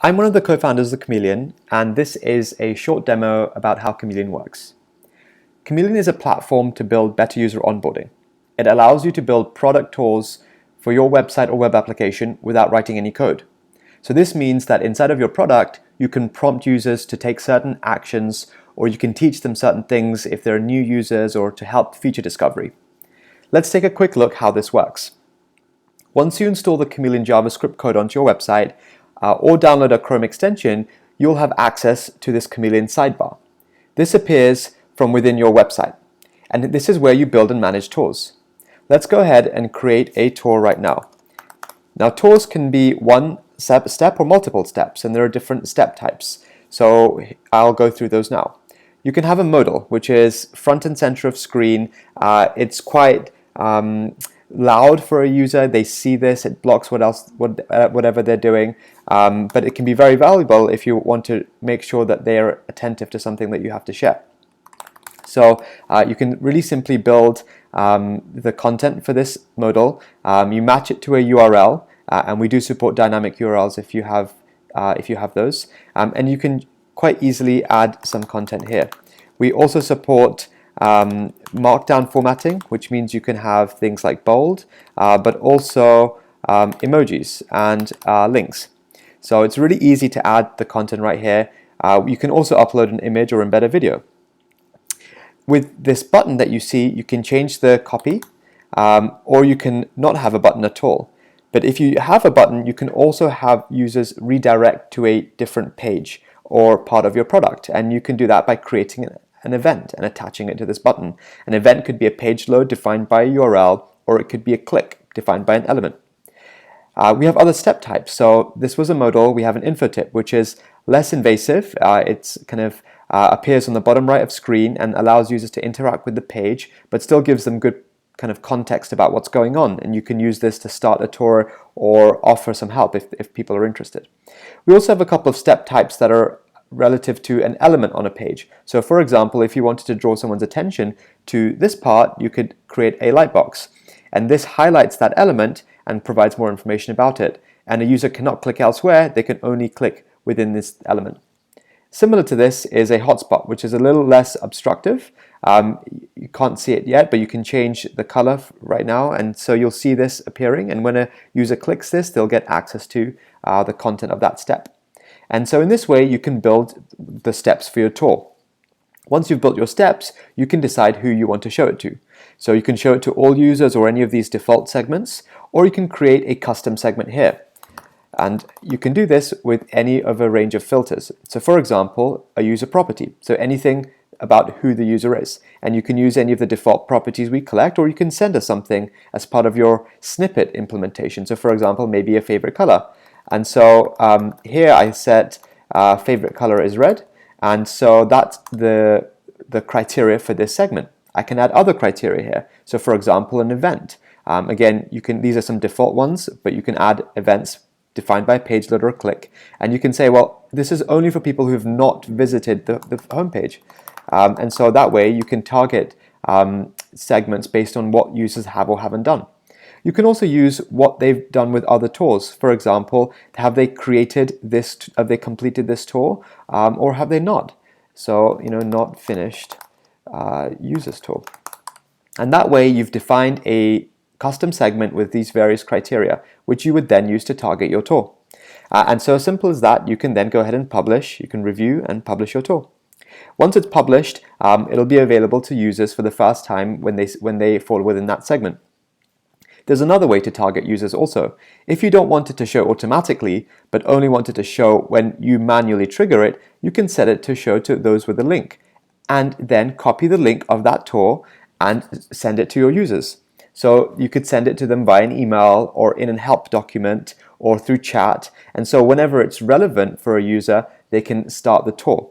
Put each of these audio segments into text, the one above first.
I'm one of the co-founders of Chameleon, and this is a short demo about how Chameleon works. Chameleon is a platform to build better user onboarding. It allows you to build product tours for your website or web application without writing any code. So this means that inside of your product, you can prompt users to take certain actions, or you can teach them certain things if they're new users or to help feature discovery. Let's take a quick look how this works. Once you install the Chameleon JavaScript code onto your website, or download a Chrome extension, you'll have access to this Chameleon sidebar. This appears from within your website, and this is where you build and manage tours. Let's go ahead and create a tour right now. Now, tours can be one step or multiple steps, and there are different step types. So I'll go through those now. You can have a modal, which is front and center of screen. It's quite loud for a user. They see this, it blocks whatever they're doing, but it can be very valuable if you want to make sure that they are attentive to something that you have to share. So you can really simply build the content for this modal. You match it to a URL, and we do support dynamic URLs if you have those, and you can quite easily add some content here. We also support markdown formatting, which means you can have things like bold, but also emojis and links. So it's really easy to add the content right here. You can also upload an image or embed a video. With this button that you see, you can change the copy, or you can not have a button at all. But if you have a button, you can also have users redirect to a different page or part of your product, and you can do that by creating an event and attaching it to this button. An event could be a page load defined by a URL, or it could be a click defined by an element. We have other step types. So this was a modal. We have an info tip, which is less invasive. It's kind of appears on the bottom right of screen and allows users to interact with the page, but still gives them good kind of context about what's going on. And you can use this to start a tour or offer some help if people are interested. We also have a couple of step types that are relative to an element on a page. So for example, if you wanted to draw someone's attention to this part, you could create a lightbox. And this highlights that element and provides more information about it. And a user cannot click elsewhere, they can only click within this element. Similar to this is a hotspot, which is a little less obstructive. You can't see it yet, but you can change the color right now, and so you'll see this appearing, and when a user clicks this, they'll get access to the content of that step. And so in this way, you can build the steps for your tour. Once you've built your steps, you can decide who you want to show it to. So you can show it to all users or any of these default segments, or you can create a custom segment here. And you can do this with any of a range of filters. So for example, a user property. So anything about who the user is. And you can use any of the default properties we collect, or you can send us something as part of your snippet implementation. So for example, maybe a favorite color. And so here I set favorite color is red. And so that's the criteria for this segment. I can add other criteria here. So for example, an event. Again, these are some default ones, but you can add events defined by a page load or a click. And you can say, well, this is only for people who have not visited the homepage. And so that way you can target segments based on what users have or haven't done. You can also use what they've done with other tours. For example, have they created this? Have they completed this tour, or have they not? So, not finished users tour. And that way you've defined a custom segment with these various criteria, which you would then use to target your tour. And so simple as that, you can then go ahead and publish. You can review and publish your tour. Once it's published, it'll be available to users for the first time when they fall within that segment. There's another way to target users also. If you don't want it to show automatically, but only want it to show when you manually trigger it, you can set it to show to those with a link, and then copy the link of that tour and send it to your users. So you could send it to them via an email or in a help document or through chat. And so whenever it's relevant for a user, they can start the tour.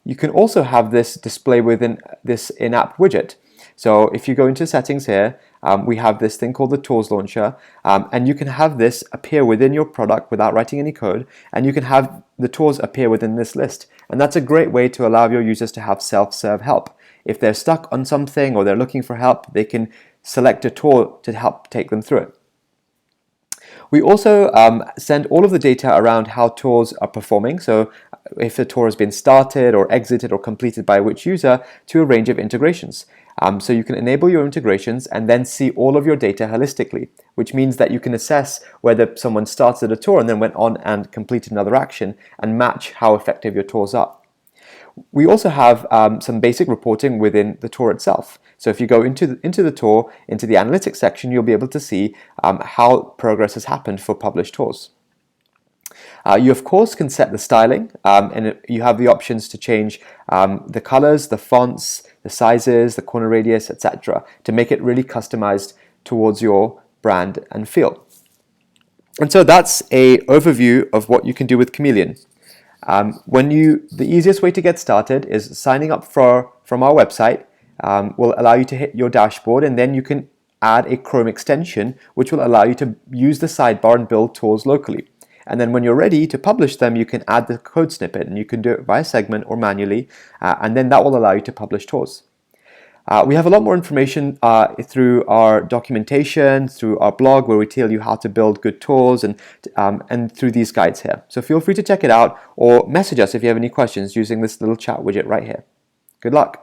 You can also have this display within this in-app widget. So if you go into settings here, we have this thing called the Tools Launcher, and you can have this appear within your product without writing any code, and you can have the tools appear within this list. And that's a great way to allow your users to have self-serve help. If they're stuck on something or they're looking for help, they can select a tool to help take them through it. We also send all of the data around how tours are performing, so if the tour has been started or exited or completed by which user, to a range of integrations. So you can enable your integrations and then see all of your data holistically, which means that you can assess whether someone started a tour and then went on and completed another action and match how effective your tours are. We also have some basic reporting within the tour itself. So if you go into the tour, into the analytics section, you'll be able to see how progress has happened for published tours. You of course can set the styling, and you have the options to change the colors, the fonts, the sizes, the corner radius, etc. to make it really customized towards your brand and feel. And so that's an overview of what you can do with Chameleon. The easiest way to get started is signing up from our website. Will allow you to hit your dashboard, and then you can add a Chrome extension which will allow you to use the sidebar and build tours locally. And then when you're ready to publish them, you can add the code snippet, and you can do it via segment or manually, and then that will allow you to publish tours. We have a lot more information through our documentation, through our blog, where we tell you how to build good tours, and through these guides here. So feel free to check it out, or message us if you have any questions using this little chat widget right here. Good luck.